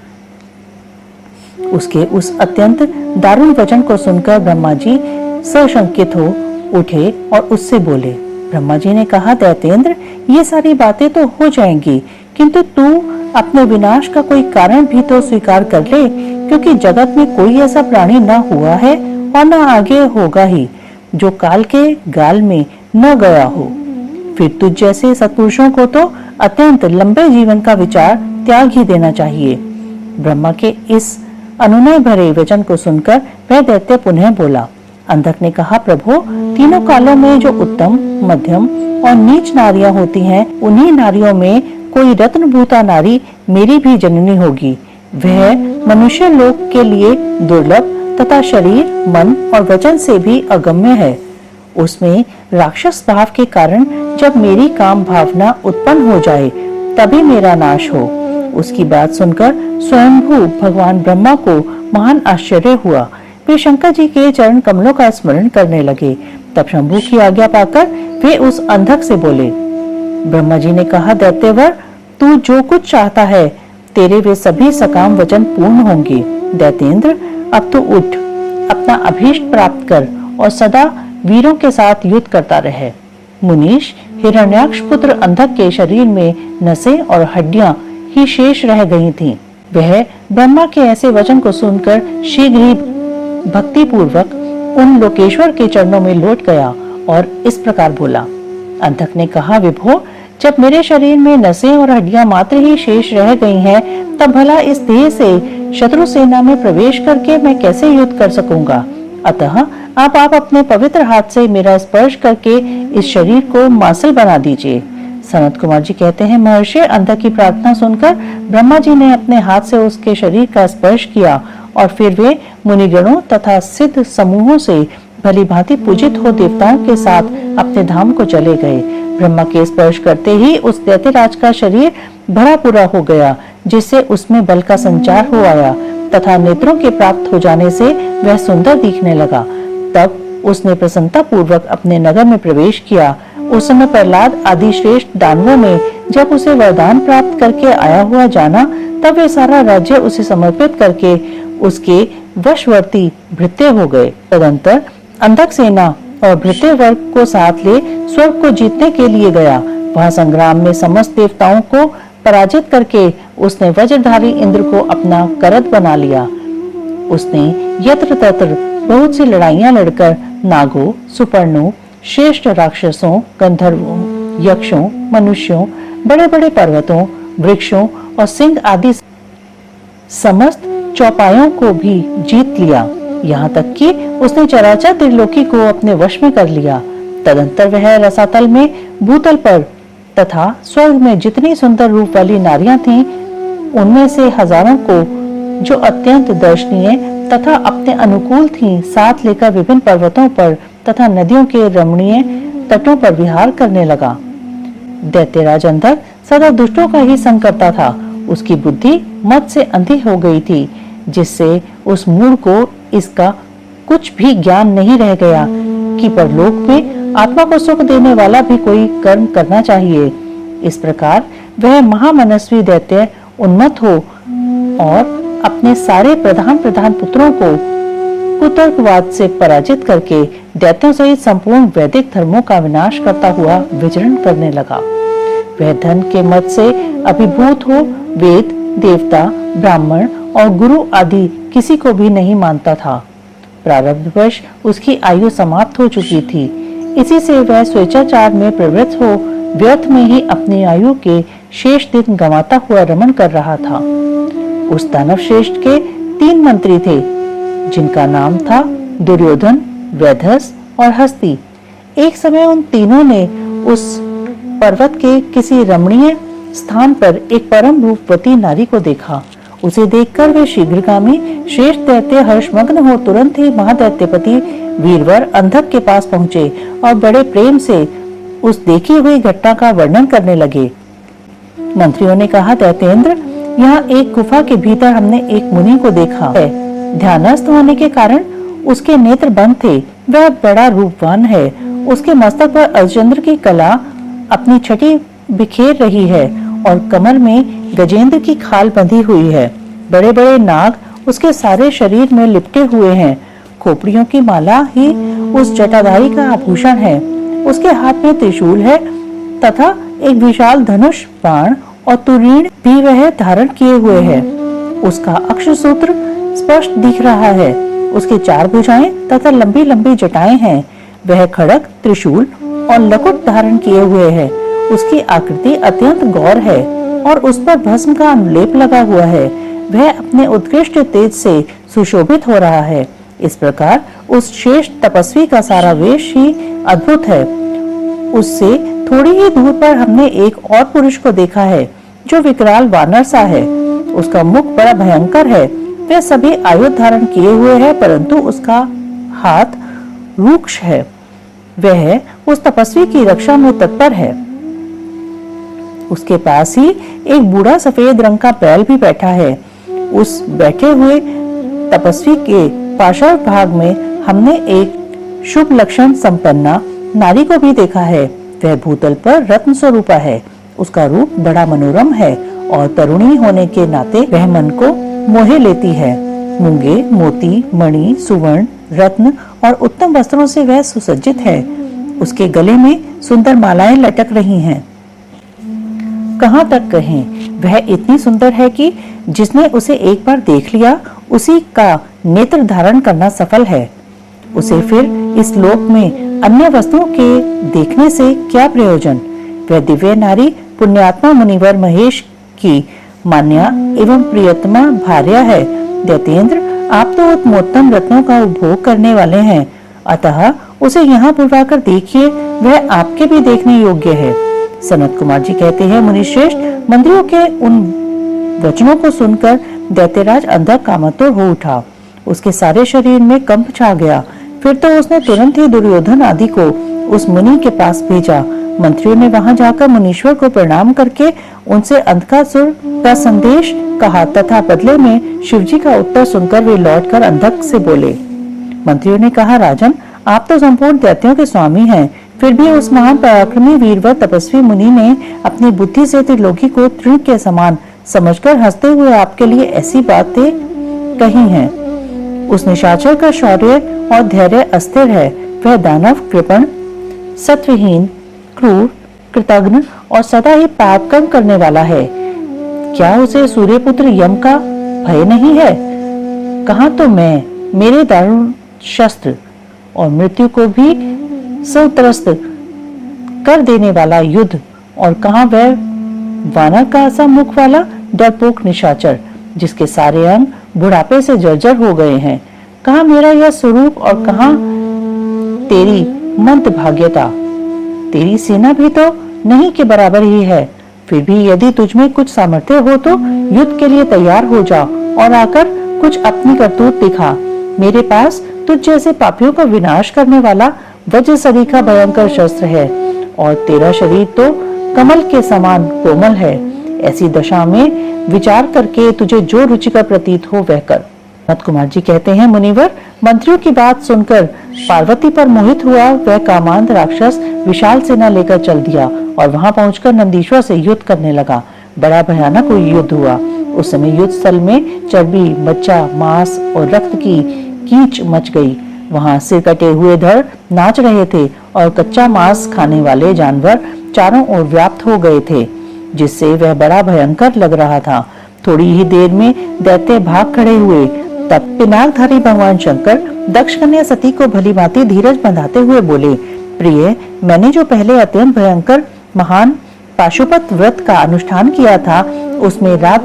A: उसके उस अत्यंत दारुण वचन को सुनकर ब्रह्मा जी सशंकित हो उठे और उससे बोले। ब्रह्मा जी ने कहा, दैत्येंद्र, ये सारी बातें तो हो जाएंगी, किंतु तू अपने विनाश का कोई कारण भी तो स्वीकार कर ले, क्योंकि जगत में कोई ऐसा प्राणी न हुआ है और न आगे होगा ही जो काल के गाल में न गया हो। फिर तुझ जैसे सत्पुरुषों को तो अत्यंत लंबे जीवन का विचार त्याग ही देना चाहिए। ब्रह्मा के इस अनुनय भरे वचन को सुनकर वह दैत्य पुनः बोला। अंधक ने कहा, प्रभु, तीनों कालों में जो उत्तम, मध्यम और नीच नारियां होती हैं, उन्हीं नारियों में कोई रत्नभूता नारी मेरी भी जननी होगी। वह मनुष्य लोक के लिए दुर्लभ तथा शरीर, मन और वचन से भी अगम्य है। उसमें राक्षस भाव के कारण जब मेरी काम भावना उत्पन्न हो जाए, तभी मेरा नाश हो। उसकी बात सुनकर स्वयंभू भगवान ब्रह्मा को महान आश्चर्य हुआ। वे शंकर जी के चरण कमलों का स्मरण करने लगे। तब शंभू की आज्ञा पाकर वे उस अंधक से बोले। ब्रह्मा जी ने कहा, दैत्यवर, तू जो कुछ चाहता है, तेरे वे सभी सकाम वचन पूर्ण होंगे। दैत्येंद्र, अब तू उठ, अपना अभीष्ट प्राप्त कर और सदा वीरों के साथ युद्ध करता रहे। मुनीश, हिरण्याक्ष पुत्र अंधक के शरीर में नसें और हड्डियां ही शेष रह गई थीं। वह ब्रह्मा के ऐसे वचन को सुनकर शीघ्र ही भक्ति पूर्वक उन लोकेश्वर के चरणों में लौट गया और इस प्रकार बोला। अंधक ने कहा, विभो, जब मेरे शरीर में नसें और हड्डियां मात्र ही शेष रह गई हैं, तब भला इस देह से शत्रु सेना में प्रवेश करके मैं कैसे युद्ध कर सकूंगा? अतः आप अपने पवित्र हाथ से मेरा स्पर्श करके इस शरीर को मांसल बना दीजिए। सनत कुमार जी कहते हैं, महर्षि, अंधक की प्रार्थना सुनकर ब्रह्मा जी ने अपने हाथ से उसके शरीर का स्पर्श किया और फिर वे मुनिगणों तथा सिद्ध समूहों से भली भांति पूजित हो देवताओं के साथ अपने धाम को चले गए। ब्रह्मा के स्पर्श करते ही उस दैत्यराज का शरीर भरा पूरा हो गया, जिससे उसमें बल का संचार हो आया तथा नेत्रों के प्राप्त हो जाने से वह सुंदर दिखने लगा। तब उसने प्रसन्नता पूर्वक अपने नगर में प्रवेश किया। उस समय प्रहलाद आदि श्रेष्ठ दानवों ने जब उसे वरदान प्राप्त करके आया हुआ जाना, तब वे सारा राज्य उसे समर्पित करके उसके वशवर्ती भृत्य हो गए। तदंतर अंधक सेना और भृत्य वर्ग को साथ ले स्वर्ग को जीतने के लिए गया। वहां संग्राम में समस्त देवताओं को पराजित करके उसने वज्रधारी इंद्र को अपना करत बना लिया। उसने यत्र तत्र बहुत सी लड़ाइयां लड़कर नागों, सुपर्णों, श्रेष्ठ राक्षसों, गंधर्वों, यक्षों, मनुष्यों, बड़े बड़े पर्वतों, वृक्षों और सिंह आदि समस्त चौपायों को भी जीत लिया। यहाँ तक कि उसने चराचर त्रिलोकी को अपने वश में कर लिया। तदंतर वह रसातल में, भूतल पर तथा स्वर्ग में जितनी सुंदर रूप वाली नारियां थीं, उनमें से हजारों को जो अत्यंत दर्शनीय तथा अपने अनुकूल थीं, साथ लेकर विभिन्न पर्वतों पर तथा नदियों के रमणीय तटों पर विहार करने लगा। दैत्यराज अंधक सदा दुष्टों का ही संग करता था उसकी बुद्धि मद से अंधी हो गई थी, जिससे उस मूढ़ को इसका कुछ भी ज्ञान नहीं रह गया कि परलोक में आत्मा को सुख देने वाला भी कोई कर्म करना चाहिए। इस प्रकार वह महामनस्वी दैत्य उन्मत्त हो और अपने सारे प्रधान पुत्रों को कुतर्कवाद से पराजित करके दैत्यों सहित संपूर्ण वैदिक धर्मों का विनाश करता हुआ विचरण करने लगा। वह धन के मद से अभिभूत हो वेद, देवता, ब्राह्मण और गुरु आदि किसी को भी नहीं मानता था। प्रारब्धवश उसकी आयु समाप्त हो चुकी थी, इसी से वह स्वेच्छाचार में प्रवृत्त हो व्यर्थ में ही अपनी आयु के शेष दिन गंवाता हुआ रमण कर रहा था। उस दानव श्रेष्ठ के 3 मंत्री थे, जिनका नाम था दुर्योधन, वैधस और हस्ती। एक समय उन तीनों ने उस पर्वत के किसी रमणीय स्थान पर एक परम रूपवती नारी को देखा। उसे देखकर वे शीघ्रगामी श्रेष्ठ दैत्य हर्षमग्न हो तुरंत ही महादैत्यपति वीरवर अंधक के पास पहुंचे और बड़े प्रेम से उस देखी हुई घटना का वर्णन करने लगे। मंत्रियों ने कहा, दैत्येंद्र, यहाँ एक गुफा के भीतर हमने एक मुनि को देखा है। ध्यानस्थ होने के कारण उसके नेत्र बंद थे। वह बड़ा रूपवान है। उसके मस्तक पर अर्जुन की कला अपनी छठी बिखेर रही है और कमर में गजेंद्र की खाल बंधी हुई है। बड़े बड़े नाग उसके सारे शरीर में लिपटे हुए हैं। खोपड़ियों की माला ही उस जटाधारी का आभूषण है। उसके हाथ में त्रिशूल है तथा एक विशाल धनुष, बाण और तुरीण भी वह धारण किए हुए है। उसका अक्षसूत्र स्पष्ट दिख रहा है। उसकी 4 भुजाएं तथा लंबी लंबी जटाएं हैं। वह खड़ग, त्रिशूल और लकुट धारण किए हुए है। उसकी आकृति अत्यंत गौर है और उस पर भस्म का अनुलेप लगा हुआ है। वह अपने उत्कृष्ट तेज से सुशोभित हो रहा है। इस प्रकार उस श्रेष्ठ तपस्वी का सारा वेश ही अद्भुत है। उससे थोड़ी ही दूर पर हमने एक और पुरुष को देखा है, जो विकराल वानर सा है। उसका मुख बड़ा भयंकर है। वह सभी आयुध धारण किए हुए है, परंतु उसका हाथ रूक्ष है। वह उस तपस्वी की रक्षा में तत्पर है। उसके पास ही एक बूढ़ा सफेद रंग का बैल भी बैठा है। उस बैठे हुए तपस्वी के पार्श्व भाग में हमने एक शुभ लक्षण संपन्ना नारी को भी देखा है। वह भूतल पर रत्न स्वरूपा है। उसका रूप बड़ा मनोरम है और तरुणी होने के नाते वह मन को मोहे लेती है। मूंगे, मोती, मणि, सुवर्ण, रत्न और उत्तम वस्त्रों से वह सुसज्जित है। उसके गले में सुंदर मालाएं लटक रही हैं। कहाँ तक कहें, वह इतनी सुंदर है कि जिसने उसे एक बार देख लिया उसी का नेत्र धारण करना सफल है। उसे फिर इस लोक में अन्य वस्तुओं के देखने से क्या प्रयोजन। वह दिव्य नारी पुण्यात्मा मुनिवर महेश की मान्या एवं प्रियतमा भार्या है। दैत्येंद्र, आप तो उत्तमोत्तम रत्नों का उपभोग करने वाले हैं, अतः उसे यहाँ बुलवाकर देखिए, वह आपके भी देखने योग्य है। सनत कुमार जी कहते हैं, मुनिश्रेष्ठ, मंत्रियों के उन वचनों को सुनकर दैत्यराज अंधक कामातुर हो उठा। उसके सारे शरीर में कंप छा गया। फिर तो उसने तुरंत ही दुर्योधन आदि को उस मुनि के पास भेजा। मंत्रियों ने वहां जाकर मुनीश्वर को प्रणाम करके उनसे अंधकासुर का संदेश कहा तथा बदले में शिवजी का उत्तर सुनकर वे लौटकर अंधक से बोले। मंत्रियों ने कहा, राजन, आप तो संपूर्ण दैत्यों के स्वामी हैं, फिर भी उस महान पराक्रमी वीरवर तपस्वी मुनि ने अपनी बुद्धि से त्रिलोकी को तृण के समान समझकर हंसते हुए आपके लिए ऐसी बातें कही हैं। उस निशाचर का शौर्य और धैर्य अस्थिर है। वह दानव, कृपण, सत्वहीन, क्रूर, कृतघ्न और सदा ही पाप कर्म करने वाला है। क्या उसे सूर्यपुत्र यम का भय नहीं है? कहाँ तो मैं, मेरे दारुण शस्त्र और मृत्यु को भी संत्रस्त कर देने वाला युद्ध, और कहाँ वह वानर का सा मुख वाला डरपोक निशाचर, जिसके सारे अंग बुढ़ापे से जर्जर हो गए हैं। कहाँ मेरा यह स्वरूप और कहाँ तेरी मंद भाग्यता। तेरी सेना भी तो नहीं के बराबर ही है। फिर भी यदि तुझमें कुछ सामर्थ्य हो तो युद्ध के लिए तैयार हो जा और आकर कुछ अपनी करतूत दिखा। मेरे पास तुझ जैसे पापियों का विनाश करने वाला वज्र सरीखा भयंकर शस्त्र है और तेरा शरीर तो कमल के समान कोमल है। ऐसी दशा में विचार करके तुझे जो रुचिकर प्रतीत हो वह कर। सनत कुमार जी कहते हैं, मुनिवर, मंत्रियों की बात सुनकर पार्वती पर मोहित हुआ वह कामांध राक्षस विशाल सेना लेकर चल दिया और वहां पहुंचकर नंदीश्वर से युद्ध करने लगा। बड़ा भयानक युद्ध हुआ। उस समय युद्ध स्थल में चर्बी, मज्जा, मांस और रक्त की कीच मच गई। वहां सिर कटे हुए धड़ नाच रहे थे और कच्चा मांस खाने वाले जानवर चारों ओर व्याप्त हो गए थे, जिससे वह बड़ा भयंकर लग रहा था। थोड़ी ही देर में दैत्य भाग खड़े हुए। तब पिनाकधारी भगवान शंकर दक्ष कन्या सती को भली भांति धीरज बंधाते हुए बोले, प्रिय, मैंने जो पहले अत्यंत भयंकर महान पाशुपत व्रत का अनुष्ठान किया था, उसमें रात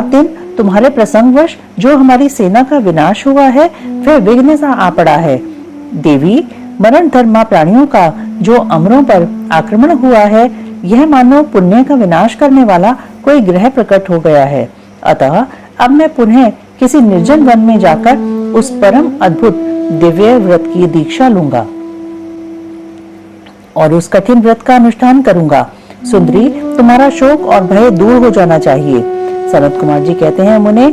A: दिन तुम्हारे प्रसंगवश जो हमारी सेना का विनाश हुआ है वह विघ्न सा आ पड़ा है। देवी, मरण धर्मा प्राणियों का जो अमरों पर आक्रमण हुआ है, यह मानो पुण्य का विनाश करने वाला कोई ग्रह प्रकट हो गया है। अतः अब मैं पुनः किसी निर्जन वन में जाकर उस परम अद्भुत दिव्य व्रत की दीक्षा लूंगा और उस कठिन व्रत का अनुष्ठान करूंगा। सुंदरी, तुम्हारा शोक और भय दूर हो जाना चाहिए। सनत कुमार जी कहते हैं, मुने,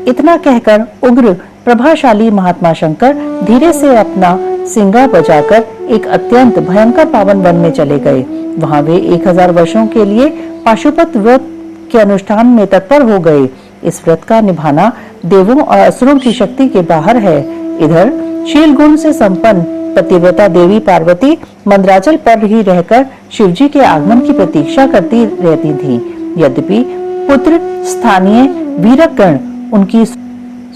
A: इतना कहकर उग्र प्रभाशाली महात्मा शंकर धीरे से अपना सिंगा बजाकर एक अत्यंत भयंकर पावन वन में चले गए। वहां वे 1000 वर्षों के लिए पाशुपत व्रत के अनुष्ठान में तत्पर हो गए। इस व्रत का निभाना देवों और असुरों की शक्ति के बाहर है। इधर शील गुण से संपन्न पतिव्रता देवी पार्वती मंदराचल पर ही रहकर शिवजी के आगमन की प्रतीक्षा करती रहती थी। यद्यपि पुत्र स्थानीय वीरगण उनकी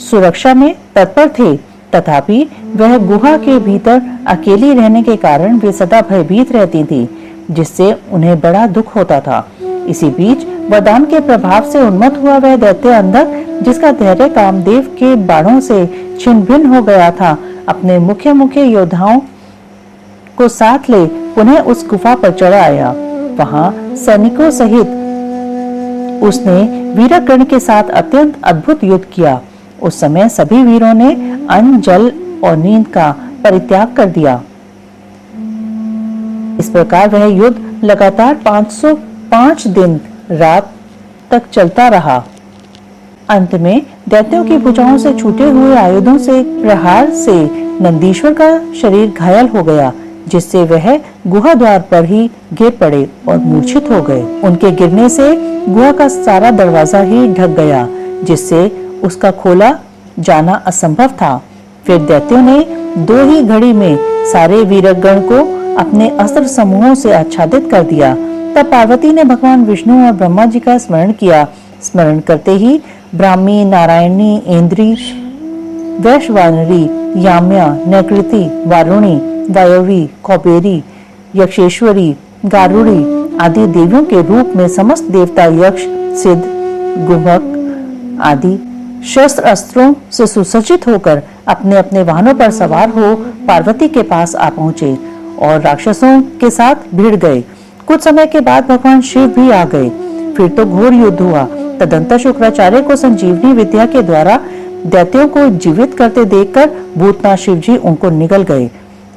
A: सुरक्षा में तत्पर थे, तथापि वह गुहा के भीतर अकेली रहने के कारण वे सदा भयभीत रहती थी, जिससे उन्हें बड़ा दुख होता था। इसी बीच वरदान के प्रभाव से उन्मत्त हुआ वह दैत्य अंधक, जिसका धैर्य कामदेव के बाणों से छिन्न भिन्न हो गया था, अपने मुख्य योद्धाओं को साथ ले पुनः उस गुफा पर चढ़ आया। वहां सैनिकों सहित उसने वीरगण के साथ अत्यंत अद्भुत युद्ध किया। उस समय सभी वीरों ने अन्न, जल और नींद का परित्याग कर दिया। इस प्रकार वह युद्ध लगातार 505 दिन रात तक चलता रहा। अंत में दैत्यों की भुजाओं से छूटे हुए आयुधों से प्रहार से नंदीश्वर का शरीर घायल हो गया, जिससे वह गुहा द्वार पर ही गिर पड़े और मूर्छित हो गए। उनके गिरने से गुहा का सारा दरवाजा ही ढक गया, जिससे उसका खोला जाना असंभव था। फिर दैत्यों ने 2 ही घड़ी में सारे वीरगण को अपने अस्त्र समूहों से आच्छादित कर दिया। तब पार्वती ने भगवान विष्णु और ब्रह्मा जी का स्मरण किया। स्मरण करते ही ब्राह्मी, नारायणी, इंद्री, वैश्वानरी, याम्या, नैकृति, वारुणी, वायवी, कौबेरी, यक्षेश्वरी, गारुड़ी आदि देवियों के रूप में समस्त देवता यक्ष, सिद्ध, गुम्भक आदि शस्त्र अस्त्रों से सुसज्जित होकर अपने अपने वाहनों पर सवार हो पार्वती के पास आ पहुंचे और राक्षसों के साथ भिड़ गए। कुछ समय के बाद भगवान शिव भी आ गए। फिर तो घोर युद्ध हुआ। तदंतर शुक्राचार्य को संजीवनी विद्या के द्वारा दैत्यों को जीवित करते देखकर भूतनाथ शिवजी उनको निगल गए।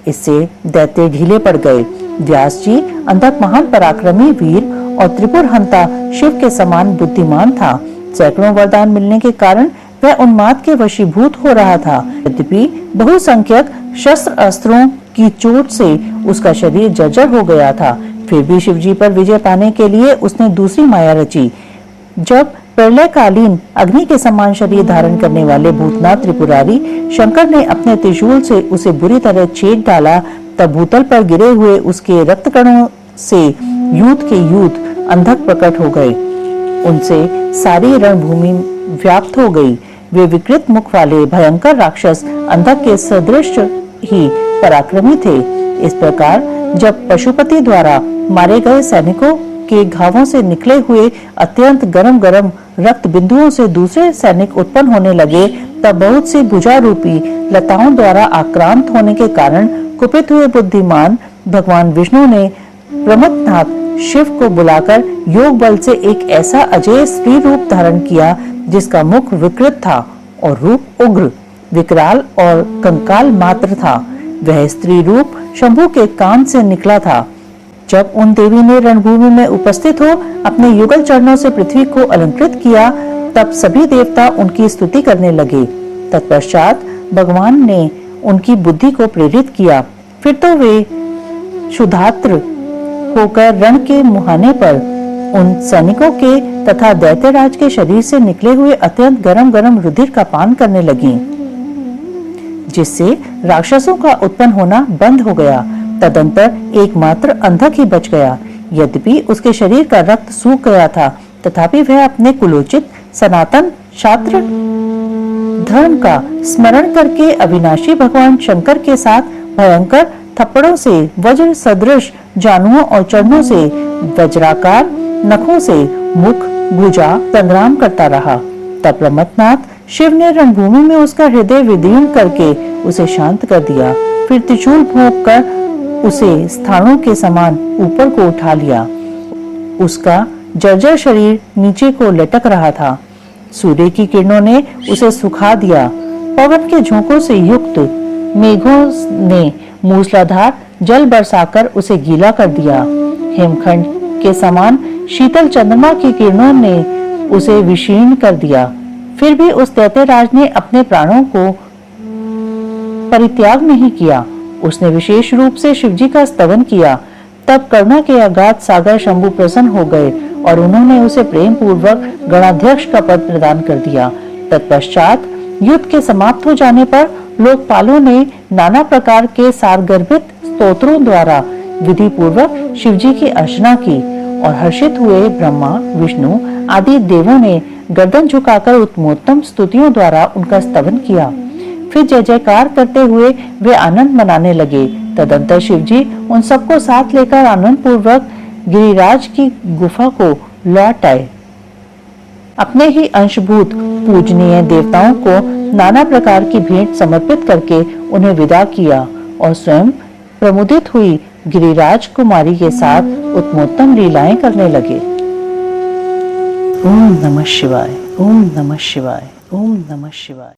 A: इससे दैत्य ढीले पड़ गए। व्यास जी अंधक महान पराक्रमी वीर और त्रिपुर हंता शिव के समान बुद्धिमान था। सैकड़ों वरदान मिलने के कारण वह उन्माद के वशीभूत हो रहा था। यद्यपि बहुसंख्यक शस्त्र अस्त्रों की चोट से उसका शरीर जर्जर हो गया था, फिर भी शिवजी पर विजय पाने के लिए उसने दूसरी माया रची। जब प्रलयकालीन अग्नि के समान शरीर धारण करने वाले भूतनाथ त्रिपुरारी शंकर ने अपने त्रिशूल से उसे बुरी तरह छेद डाला, तब भूतल पर गिरे हुए उसके रक्त कणों से यूथ के यूथ अंधक प्रकट हो गए। उनसे सारी रणभूमि व्याप्त हो गई। वे विकृत मुख वाले भयंकर राक्षस अंधक के सदृश ही पराक्रमी थे। इस प्रकार जब पशुपति द्वारा मारे गए सैनिकों के घावों से निकले हुए अत्यंत गरम गरम रक्त बिंदुओं से दूसरे सैनिक उत्पन्न होने लगे, तब बहुत सी भुजा रूपी लताओं द्वारा आक्रांत होने के कारण कुपित हुए बुद्धिमान भगवान विष्णु ने प्रमथनाथ शिव को बुलाकर योग बल से एक ऐसा अजय स्त्री रूप धारण किया, जिसका मुख विकृत था और रूप उग्र, विकराल और कंकाल मात्र था। वह स्त्री रूप शंभु के कान से निकला था। जब उन देवी ने रणभूमि में उपस्थित हो अपने युगल चरणों से पृथ्वी को अलंकृत किया, तब सभी देवता उनकी स्तुति करने लगे। तत्पश्चात भगवान ने उनकी बुद्धि को प्रेरित किया। फिर तो वे क्षुधार्त होकर रण के मुहाने पर उन सैनिकों के तथा दैत्यराज के शरीर से निकले हुए अत्यंत गरम गरम रुधिर का पान करने लगी, जिससे राक्षसों का उत्पन्न होना बंद हो गया। तदंतर एकमात्र अंधक ही बच गया। यद्यपि उसके शरीर का रक्त सूख गया था, तथापि वह अपने कुलोचित सनातन शास्त्र धर्म का स्मरण करके अविनाशी भगवान शंकर के साथ भयंकर थप्पड़ों से, वज्र सदृश जानुओं और चरणों से, वज्राकार नखों से मुख भुजा संग्राम करता रहा। तब ब्रह्मनाथ शिव ने रणभूमि में उसका हृदय विदीर्ण करके उसे शांत कर दिया। फिर त्रिशूल भोंक कर उसे स्थानों के समान ऊपर को उठा लिया। उसका जर्जर शरीर नीचे को लटक रहा था। सूर्य की किरणों ने उसे सुखा दिया। पवन के झोंकों से युक्त मेघों ने मूसलाधार जल बरसाकर उसे गीला कर दिया। हिमखंड के समान शीतल चंद्रमा की किरणों ने उसे विशीर्ण कर दिया। फिर भी उस दैत्यराज ने अपने प्राणों को परित्याग नहीं किया। उसने विशेष रूप से शिवजी का स्तवन किया। तब करुणा के अगाध सागर शंभु प्रसन्न हो गए और उन्होंने उसे प्रेम पूर्वक गणाध्यक्ष का पद प्रदान कर दिया। तत्पश्चात युद्ध के समाप्त हो जाने पर लोकपालों ने नाना प्रकार के सारगर्भित स्तोत्रों द्वारा विधि पूर्वक शिवजी की अर्चना की और हर्षित हुए ब्रह्मा, विष्णु आदि देवों ने गर्दन झुकाकर उत्तमोत्तम स्तुतियों द्वारा उनका स्तवन किया। फिर जय जयकार करते हुए वे आनंद मनाने लगे। तदंतर शिवजी उन सबको साथ लेकर आनंद पूर्वक गिरिराज की गुफा को लौट आए। अपने ही अंशभूत पूजनीय देवताओं को नाना प्रकार की भेंट समर्पित करके उन्हें विदा किया और स्वयं प्रमुदित हुई गिरिराज कुमारी के साथ उत्तमोत्तम लीलाएं करने लगे। ओम नमः शिवाय, ओम नमः शिवाय, ओम नमः शिवाय।